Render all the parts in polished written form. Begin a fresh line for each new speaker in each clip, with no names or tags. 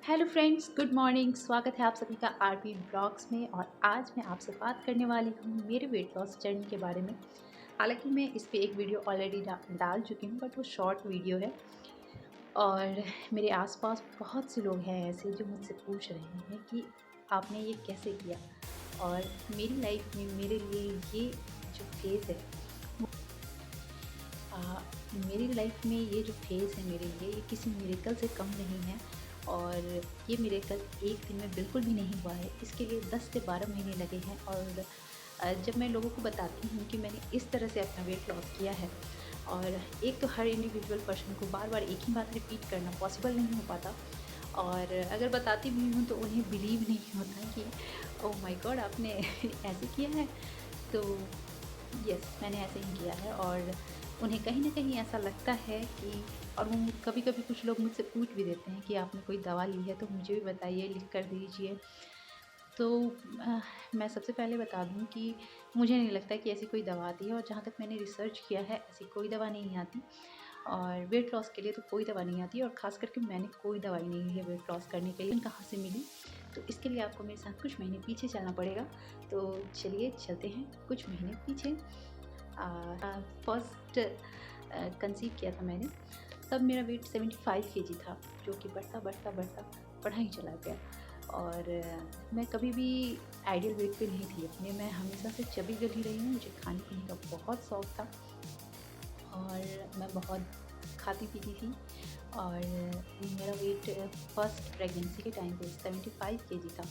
Hello friends, good morning. स्वागत है आप सभी का आरपी ब्लॉग्स में। और आज मैं आपसे बात करने वाली हूँ मेरे वेट लॉस जर्नी के बारे में। हालांकि मैं इस पे एक वीडियो ऑलरेडी डाल चुकी हूँ, बट वो शॉर्ट वीडियो है। और मेरे आसपास बहुत से लोग हैं ऐसे जो मुझसे पूछ रहे हैं कि आपने ये कैसे किया। और मेरी लाइफ में मेरे लिए ये जो फेज़ है, आ, मेरी लाइफ में ये जो फेज़ है मेरे लिए, ये किसी मिरेकल से कम नहीं है। और ये मिरेकल एक दिन में बिल्कुल भी नहीं हुआ है, इसके लिए 10 से 12 महीने लगे हैं। और जब मैं लोगों को बताती हूँ कि मैंने इस तरह से अपना वेट लॉस किया है, और एक तो हर इंडिविजुअल पर्सन को बार बार एक ही बात रिपीट करना पॉसिबल नहीं हो पाता। और अगर बताती भी हूँ तो उन्हें बिलीव नहीं होता कि ओह माय गॉड, आपने ऐसे किया है। तो यस, मैंने ऐसे ही किया है। और उन्हें कहीं न कहीं ऐसा लगता है कि, और वो कभी-कभी कुछ लोग मुझसे पूछ भी देते हैं कि आपने कोई दवा ली है तो मुझे भी बताइए, लिख कर दीजिए। तो अ, मैं सबसे पहले बता दूँ कि मुझे नहीं लगता कि ऐसी कोई दवा आती है, और जहाँ तक मैंने रिसर्च किया है ऐसी कोई दवा नहीं आती। और वेट लॉस के लिए तो कोई दवा नहीं आती, और ख़ास करके मैंने कोई दवाई नहीं ली है वेट लॉस करने के लिए। कहाँ से मिली? तो इसके लिए आपको मेरे साथ कुछ महीने पीछे चलना पड़ेगा। तो चलिए चलते हैं कुछ महीने पीछे। फर्स्ट कंसीव किया था मैंने, तब मेरा वेट 75 केजी था, जो कि बढ़ता बढ़ता बढ़ता बढ़ा ही चला गया। और मैं कभी भी आइडियल वेट पे नहीं थी अपने। मैं हमेशा से चबी गली रही हूँ, मुझे खाने पीने का बहुत शौक था, और मैं बहुत खाती पीती थी। और मेरा वेट फर्स्ट प्रेगनेंसी के टाइम पे 75 केजी था।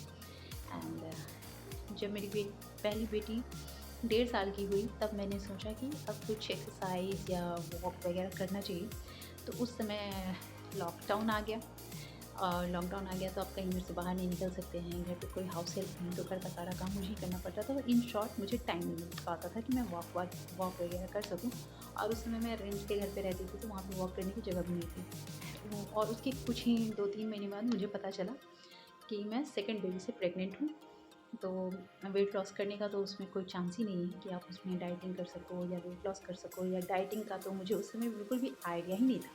एंड जब मेरी पहली बेटी 1.5 साल की हुई, तब मैंने सोचा कि अब कुछ एक्सरसाइज या वॉक वगैरह करना चाहिए। तो उस समय लॉकडाउन आ गया। और लॉकडाउन आ गया तो आप कहीं घर से बाहर नहीं निकल सकते हैं, घर पे कोई हाउस हेल्प नहीं, तो घर का सारा काम मुझे ही करना पड़ता था। इन शॉर्ट मुझे टाइम नहीं मिल पाता था कि मैं वॉक वगैरह कर सकूँ। और उस समय मैं रेंट के घर पे रहती थी, तो वहाँ पे वॉक करने की जगह भी नहीं थी। और उसके कुछ ही 2-3 महीने बाद मुझे पता चला कि मैं सेकंड बेबी से प्रेग्नेंट हूँ। तो वेट लॉस करने का तो उसमें कोई चांस ही नहीं है कि आप उसमें डाइटिंग कर सको या वेट लॉस कर सको। या डाइटिंग का तो मुझे उस समय बिल्कुल भी आइडिया ही नहीं था।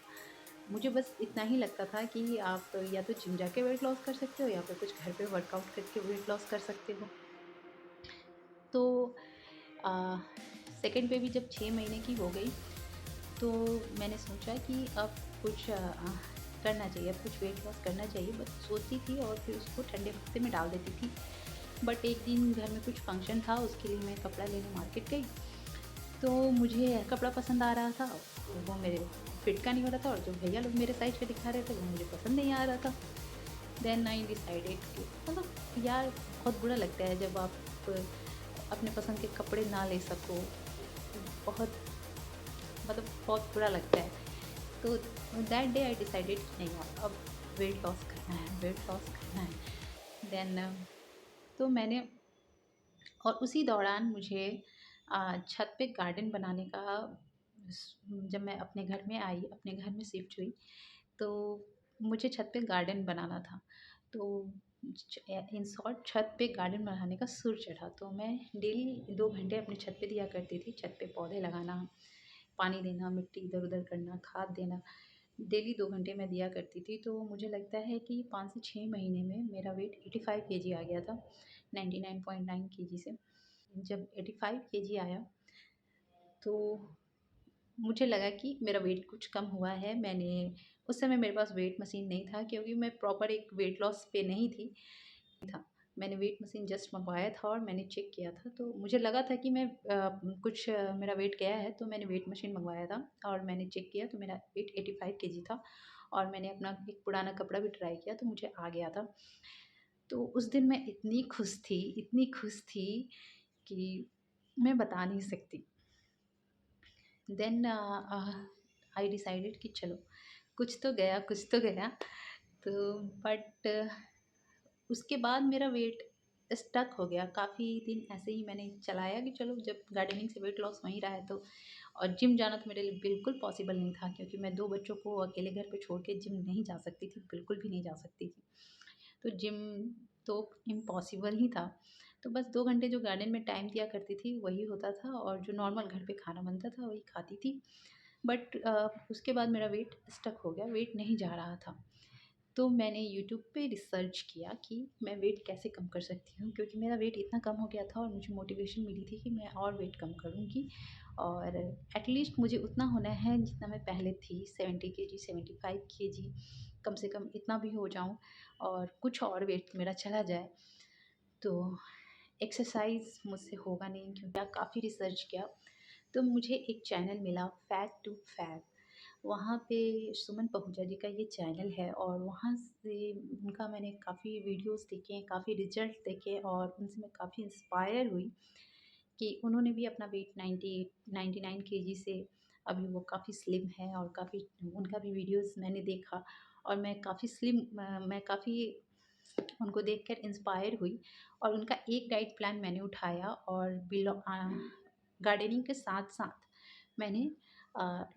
मुझे बस इतना ही लगता था कि आप या तो जिम जाके वेट लॉस कर सकते हो, या फिर कुछ घर पे वर्कआउट करके वेट लॉस कर सकते हो। तो अ, सेकंड बेबी जब 6 महीने की हो गई, तो मैंने सोचा कि अब कुछ करना चाहिए, अब कुछ वेट लॉस करना चाहिए। बस सोचती थी और फिर उसको ठंडे हफ्ते में डाल देती थी। बट एक दिन घर में कुछ फंक्शन था, उसके लिए मैं कपड़ा लेने मार्केट गई। तो मुझे कपड़ा पसंद आ रहा था, वो मेरे फिट का नहीं हो रहा था, और जो भैया लोग मेरे साइज़ पे दिखा रहे थे वो मुझे पसंद नहीं आ रहा था। देन आई डिसाइडेड कि मतलब यार, बहुत बुरा लगता है जब आप अपने पसंद के कपड़े ना ले सको। बहुत मतलब बहुत बुरा लगता है। तो दैट डे आई डिसाइडेड कि नहीं यार, अब वेट लॉस करना है, वेट लॉस करना है। देन तो मैंने, और उसी दौरान मुझे छत पे गार्डन बनाने का, जब मैं अपने घर में आई, अपने घर में शिफ्ट हुई, तो मुझे छत पे गार्डन बनाना था। तो इन शॉर्ट छत पे गार्डन बनाने का सुर चढ़ा। तो मैं डेली 2 घंटे अपने छत पे दिया करती थी। छत पे पौधे लगाना, पानी देना, मिट्टी इधर उधर करना, खाद देना, डेली 2 घंटे मैं दिया करती थी। तो मुझे लगता है कि 5 से 6 महीने में मेरा वेट 85 केजी आ गया था, 99.9 केजी से। जब 85 केजी आया, तो मुझे लगा कि मेरा वेट कुछ कम हुआ है। मैंने, उस समय मेरे पास वेट मशीन नहीं था, क्योंकि मैं प्रॉपर एक वेट लॉस पे नहीं थी। मैंने वेट मशीन जस्ट मँगवाया था और मैंने चेक किया था, तो मुझे लगा था कि मैं मेरा वेट गया है, तो मैंने वेट मशीन मँगवाया था और मैंने चेक किया तो मेरा वेट 85 केजी था। और मैंने अपना एक पुराना कपड़ा भी ट्राई किया तो मुझे आ गया था। तो उस दिन मैं इतनी खुश थी कि मैं बता नहीं सकती। देन आई डिसाइडेड कि चलो, कुछ तो गया, कुछ तो गया। तो बट उसके बाद मेरा वेट स्टक हो गया। काफ़ी दिन ऐसे ही मैंने चलाया कि चलो, जब गार्डनिंग से वेट लॉस हो ही रहा है तो। और जिम जाना तो मेरे लिए बिल्कुल पॉसिबल नहीं था, क्योंकि मैं 2 बच्चों को अकेले घर पे छोड़ के जिम नहीं जा सकती थी, बिल्कुल भी नहीं जा सकती थी। तो जिम तो इम्पॉसिबल ही था। तो बस 2 घंटे जो गार्डन में टाइम दिया करती थी वही होता था, और जो नॉर्मल घर पे खाना बनता था वही खाती थी। बट उसके बाद मेरा वेट स्टक हो गया, वेट नहीं जा रहा था। तो मैंने यूट्यूब पे रिसर्च किया कि मैं वेट कैसे कम कर सकती हूँ, क्योंकि मेरा वेट इतना कम हो गया था और मुझे मोटिवेशन मिली थी कि मैं और वेट कम करूँगी और एटलीस्ट मुझे उतना होना है जितना मैं पहले थी, 70 केजी, 75 केजी, कम से कम इतना भी हो जाऊँ और कुछ और वेट मेरा चला जाए। तो एक्सरसाइज़ मुझसे होगा नहीं, क्योंकि काफ़ी रिसर्च किया, तो मुझे एक चैनल मिला, फैट टू फैट। वहाँ पे सुमन पहुजा जी का ये चैनल है और वहाँ से उनका मैंने काफ़ी वीडियोस देखे, काफ़ी रिजल्ट देखे और उनसे मैं काफ़ी इंस्पायर हुई कि उन्होंने भी अपना वेट 99 केजी से अभी वो काफ़ी स्लिम है और काफ़ी उनका भी वीडियोस मैंने देखा और मैं काफ़ी स्लिम मैं काफ़ी उनको देखकर इंस्पायर हुई और उनका एक डाइट प्लान मैंने उठाया और गार्डनिंग के साथ-साथ मैंने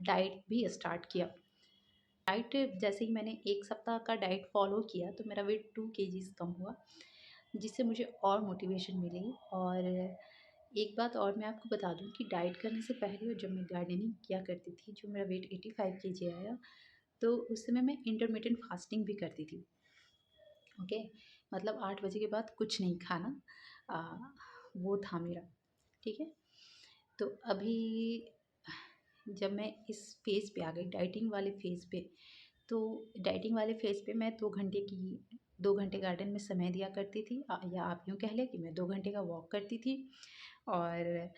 डाइट भी स्टार्ट किया। डाइट जैसे ही मैंने 1 सप्ताह का डाइट फ़ॉलो किया तो मेरा वेट 2 केजीज़ कम हुआ, जिससे मुझे और मोटिवेशन मिली। और एक बात और मैं आपको बता दूँ कि डाइट करने से पहले जब मैं गार्डनिंग किया करती थी, जो मेरा वेट 85 केजी आया, तो उस समय मैं इंटरमिटेंट फास्टिंग भी करती थी। ओके, मतलब 8 बजे के बाद कुछ नहीं खाना, वो था मेरा, ठीक है। तो अभी जब मैं इस फ़ेज़ पे आ गई, डाइटिंग वाले फ़ेज़ पे, तो डाइटिंग वाले फ़ेज़ पे मैं 2 घंटे गार्डन में समय दिया करती थी, या आप यूँ कह लें कि मैं 2 घंटे का वॉक करती थी और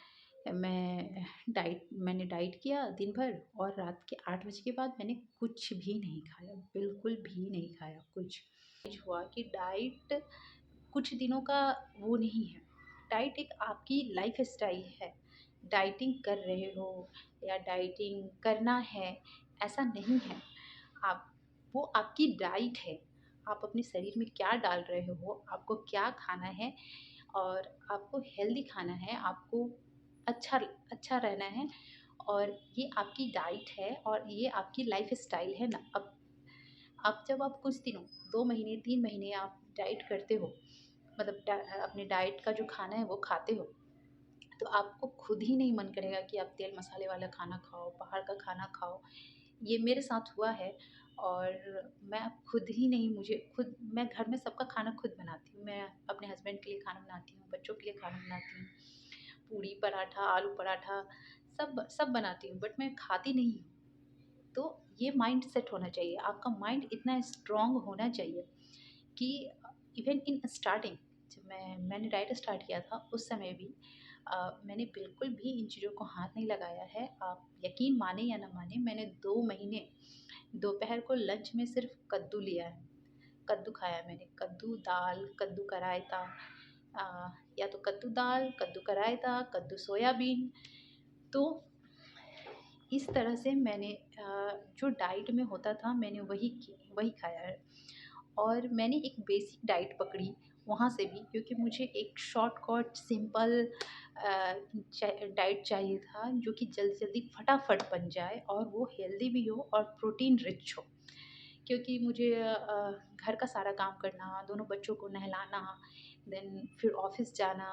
मैंने डाइट किया दिन भर और रात के 8 बजे के बाद मैंने कुछ भी नहीं खाया, बिल्कुल भी नहीं खाया कुछ। हुआ कि डाइट कुछ दिनों का वो नहीं है, डाइट एक आपकी लाइफ़स्टाइल है। डाइटिंग कर रहे हो या डाइटिंग करना है, ऐसा नहीं है। आप वो आपकी डाइट है। आप अपने शरीर में क्या डाल रहे हो, आपको क्या खाना है और आपको हेल्दी खाना है, आपको अच्छा अच्छा रहना है और ये आपकी डाइट है और ये आपकी लाइफ़स्टाइल है ना। अब जब आप कुछ दिनों 2 महीने, 3 महीने आप डाइट करते हो, मतलब अपने डाइट का जो खाना है वो खाते हो, तो आपको खुद ही नहीं मन करेगा कि आप तेल मसाले वाला खाना खाओ, बाहर का खाना खाओ। ये मेरे साथ हुआ है और मैं अब खुद ही नहीं मुझे खुद मैं घर में सबका खाना खुद बनाती हूँ। मैं अपने हस्बैंड के लिए खाना बनाती हूँ, बच्चों के लिए खाना बनाती हूँ, पूड़ी, पराठा, आलू पराठा सब सब बनाती हूँ, बट मैं खाती नहीं हूँ। तो ये माइंड सेट होना चाहिए, आपका माइंड इतना स्ट्रॉन्ग होना चाहिए कि इवन इन स्टार्टिंग जब मैंने डाइट स्टार्ट किया था उस समय भी मैंने बिल्कुल भी इन चीज़ों को हाथ नहीं लगाया है। आप यकीन माने या ना माने, मैंने 2 महीने दोपहर को लंच में सिर्फ कद्दू लिया है, कद्दू खाया मैंने, कद्दू दाल, कद्दू का रायता, या तो कद्दू दाल, कद्दू का रायता, कद्दू सोयाबीन। तो इस तरह से मैंने जो डाइट में होता था मैंने वही खाया है और मैंने एक बेसिक डाइट पकड़ी वहाँ से भी, क्योंकि मुझे एक शॉर्टकट सिंपल डाइट चाहिए था जो कि जल्दी जल्दी फटाफट बन जाए और वो हेल्दी भी हो और प्रोटीन रिच हो, क्योंकि मुझे घर का सारा काम करना, दोनों बच्चों को नहलाना, देन फिर ऑफिस जाना,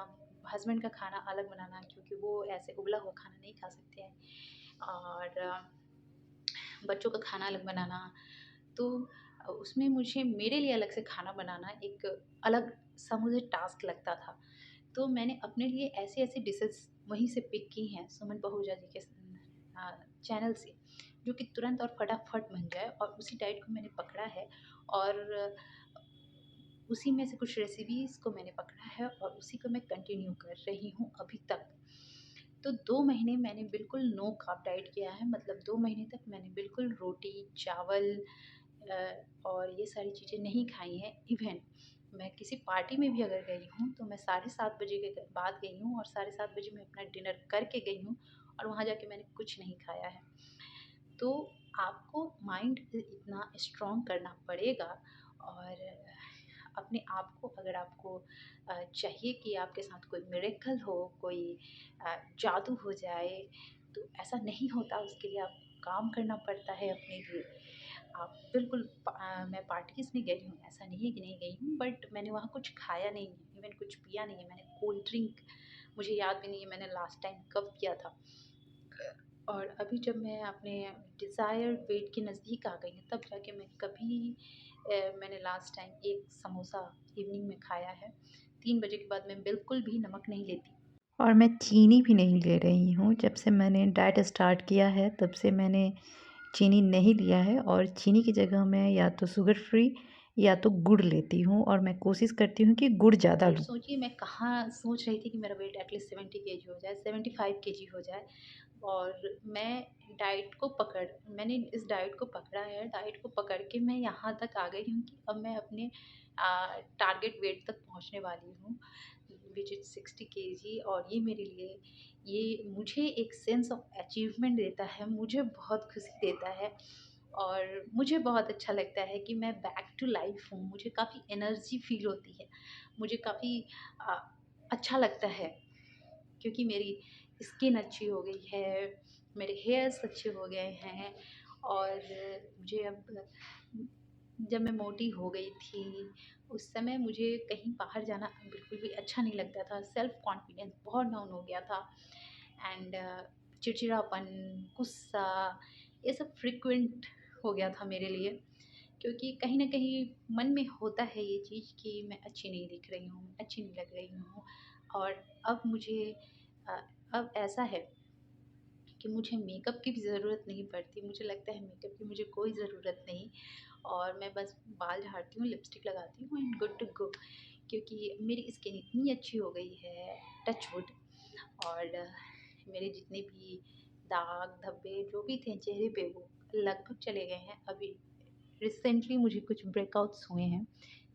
हस्बैंड का खाना अलग बनाना क्योंकि वो ऐसे उबला हुआ खाना नहीं खा सकते हैं और बच्चों का खाना अलग बनाना। तो उसमें मुझे मेरे लिए अलग से खाना बनाना एक अलग सा मुझे टास्क लगता था। तो मैंने अपने लिए ऐसी-ऐसी डिशेज़ वहीं से पिक की हैं सुमन पहुजा जी के चैनल से, जो कि तुरंत और फटाफट बन जाए और उसी डाइट को मैंने पकड़ा है और उसी में से कुछ रेसिपीज़ को मैंने पकड़ा है और उसी को मैं कंटिन्यू कर रही हूँ अभी तक। तो 2 महीने मैंने बिल्कुल नो कार्ब डाइट किया है, मतलब 2 महीने तक मैंने बिल्कुल रोटी, चावल और ये सारी चीज़ें नहीं खाई हैं। इवन मैं किसी पार्टी में भी अगर गई हूँ, तो मैं साढ़े 7 बजे के बाद गई हूँ और साढ़े 7 बजे मैं अपना डिनर करके गई हूँ और वहाँ जाके मैंने कुछ नहीं खाया है। तो आपको माइंड इतना स्ट्रॉन्ग करना पड़ेगा और अपने आप को अगर आपको चाहिए कि आपके साथ कोई मिरेकल हो, कोई जादू हो जाए, तो ऐसा नहीं होता, उसके लिए आपको काम करना पड़ता है अपने लिए। आप बिल्कुल मैं पार्टीज़ में गई हूँ, ऐसा नहीं है कि नहीं गई हूँ, बट मैंने वहाँ कुछ खाया नहीं है, इवन कुछ पिया नहीं है। मैंने कोल्ड ड्रिंक मुझे याद भी नहीं है मैंने लास्ट टाइम कब पिया था। और अभी जब मैं अपने डिज़ायर्ड वेट के नज़दीक आ गई हूँ, तब जाके मैं कभी मैंने लास्ट टाइम एक समोसा इवनिंग में खाया है। 3 बजे के बाद मैं बिल्कुल भी नमक नहीं लेती।
और मैं चीनी भी नहीं ले रही हूँ। जब से मैंने डाइट स्टार्ट किया है तब से मैंने चीनी नहीं लिया है और चीनी की जगह मैं या तो शुगर फ्री या तो गुड़ लेती हूँ और मैं कोशिश करती हूँ कि गुड़ ज़्यादा
वेट
लूँ।
सोचिए, मैं कहाँ सोच रही थी कि मेरा वेट एटलीस्ट 70 केजी हो जाए, 75 केजी हो जाए। और मैंने इस डाइट को पकड़ा है, डाइट को पकड़ के मैं यहाँ तक आ गई हूँ कि अब मैं अपने टारगेट वेट तक पहुँचने वाली हूँ, व्हिच इज़ 60 केजी। और ये मुझे एक सेंस ऑफ अचीवमेंट देता है, मुझे बहुत खुशी देता है और मुझे बहुत अच्छा लगता है कि मैं बैक टू लाइफ हूँ। मुझे काफ़ी एनर्जी फ़ील होती है, मुझे काफ़ी अ, अच्छा लगता है क्योंकि मेरी स्किन अच्छी हो गई है, मेरे हेयर्स अच्छे हो गए हैं। और मुझे अब, जब मैं मोटी हो गई थी, उस समय मुझे कहीं बाहर जाना बिल्कुल भी अच्छा नहीं लगता था। सेल्फ कॉन्फिडेंस बहुत डाउन हो गया था एंड चिड़चिड़ापन, गुस्सा, ये सब फ्रीक्वेंट हो गया था मेरे लिए। क्योंकि कहीं न कहीं मन में होता है ये चीज़ कि मैं अच्छी नहीं दिख रही हूँ, अच्छी नहीं लग रही हूँ। और अब मुझे अ, अब ऐसा है कि मुझे मेकअप की भी ज़रूरत नहीं पड़ती। मुझे लगता है मेकअप की मुझे कोई ज़रूरत नहीं, और मैं बस बाल झाड़ती हूँ, लिपस्टिक लगाती हूँ एंड गुड टू गो। क्योंकि मेरी स्किन इतनी अच्छी हो गई है, टच वुड। और मेरे जितने भी दाग धब्बे जो भी थे चेहरे पे, वो लगभग चले गए हैं। अभी रिसेंटली मुझे कुछ ब्रेकआउट्स हुए हैं,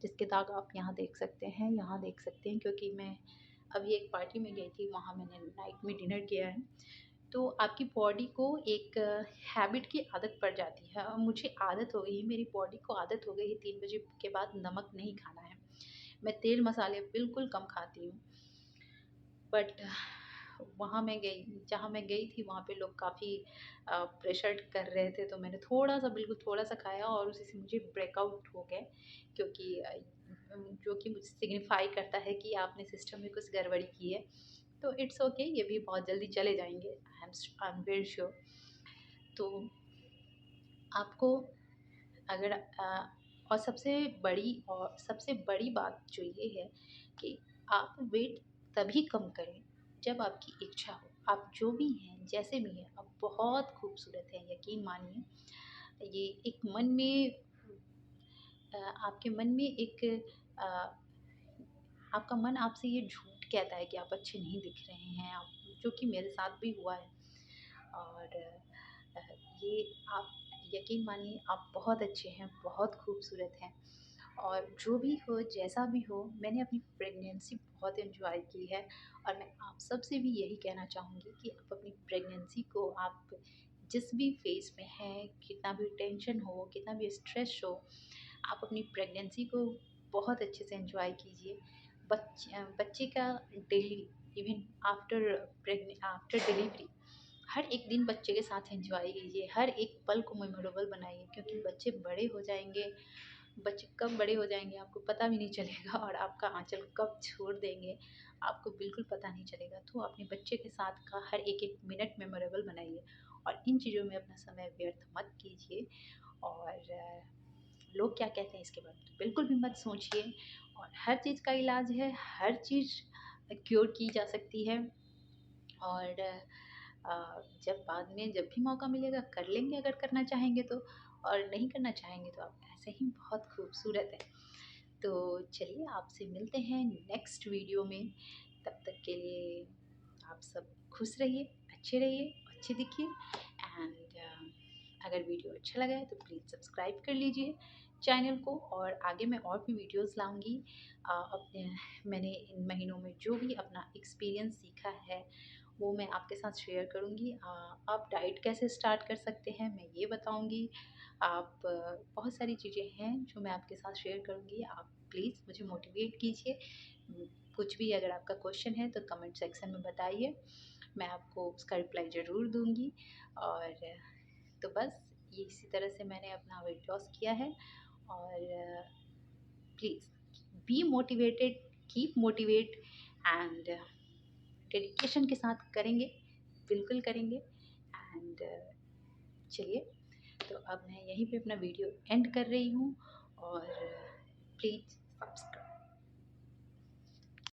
जिसके दाग आप यहाँ देख सकते हैं, यहाँ देख सकते हैं। क्योंकि मैं अभी एक पार्टी में गई थी, वहाँ मैंने नाइट में डिनर किया है। तो आपकी बॉडी को एक हैबिट की आदत पड़ जाती है, और मुझे आदत हो गई है, मेरी बॉडी को आदत हो गई है 3 बजे के बाद नमक नहीं खाना है। मैं तेल मसाले बिल्कुल कम खाती हूँ। बट वहाँ मैं गई जहाँ मैं गई थी, वहाँ पे लोग काफ़ी प्रेशर कर रहे थे, तो मैंने थोड़ा-सा, बिल्कुल थोड़ा-सा खाया और उसी से मुझे ब्रेकआउट हो गए। क्योंकि जो कि मुझे सिग्निफ़ाई करता है कि आपने सिस्टम में कुछ गड़बड़ी की है। तो इट्स ओके, ये भी बहुत जल्दी चले जाएँगे। I am very sure. तो आपको अगर सबसे बड़ी बात जो ये है कि आप वेट तभी कम करें जब आपकी इच्छा हो। आप जो भी हैं, जैसे भी हैं, आप बहुत खूबसूरत हैं, यकीन मानिए। ये एक मन में आपके मन में एक अ, आपका मन आपसे ये झूठ कहता है कि आप अच्छे नहीं दिख रहे हैं, आप, जो कि मेरे साथ भी हुआ है। और अ, ये आप यकीन मानिए, आप बहुत अच्छे हैं, बहुत खूबसूरत हैं। और जो भी हो, जैसा भी हो, मैंने अपनी प्रेगनेंसी बहुत एंजॉय की है। और मैं आप सबसे भी यही कहना चाहूँगी कि आप अपनी प्रेगनेंसी को, आप जिस भी फेज़ में हैं, कितना भी टेंशन हो, कितना भी स्ट्रेस हो, आप अपनी प्रेगनेंसी को बहुत अच्छे से एंजॉय कीजिए। बच्चे का डेली, इवन आफ्टर डिलीवरी, हर एक दिन बच्चे के साथ एंजॉय कीजिए, हर एक पल को मेमोरेबल बनाइए। क्योंकि बच्चे बड़े हो जाएँगे, बच्चे कब बड़े हो जाएँगे आपको पता भी नहीं चलेगा, और आपका आँचल कब छोड़ देंगे आपको बिल्कुल पता नहीं चलेगा। तो अपने बच्चे के साथ का हर एक-एक मिनट मेमोरेबल बनाइए, और इन चीज़ों में अपना समय व्यर्थ मत कीजिए। और लोग क्या कहते हैं इसके बारे में तो बिल्कुल भी मत सोचिए। और हर चीज़ का इलाज है, हर चीज़ क्योर की जा सकती है। और जब बाद में जब भी मौका मिलेगा कर लेंगे, अगर करना चाहेंगे तो। और नहीं करना चाहेंगे तो आप ऐसे ही बहुत खूबसूरत हैं। तो चलिए, आपसे मिलते हैं नेक्स्ट वीडियो में। तब तक के लिए आप सब खुश रहिए, अच्छे दिखिए। एंड अगर वीडियो अच्छा लगा है तो प्लीज़ सब्सक्राइब कर लीजिए चैनल को। और आगे मैं और भी वीडियोस लाऊंगी। अपने मैंने इन महीनों में जो भी अपना एक्सपीरियंस सीखा है, वो मैं आपके साथ शेयर करूँगी। आप डाइट कैसे स्टार्ट कर सकते हैं, मैं ये बताऊँगी। बहुत सारी चीज़ें हैं जो मैं आपके साथ शेयर करूँगी। आप प्लीज़ मुझे मोटिवेट कीजिए। कुछ भी अगर आपका क्वेश्चन है तो कमेंट सेक्शन में बताइए, मैं आपको उसका रिप्लाई ज़रूर दूँगी। और तो बस ये इसी तरह से मैंने अपना वेट लॉस किया है। और please be motivated, keep motivate and dedication के साथ करेंगे, बिल्कुल करेंगे। एंड चलिए, तो अब मैं यहीं पे अपना वीडियो एंड कर रही हूँ। और प्लीज़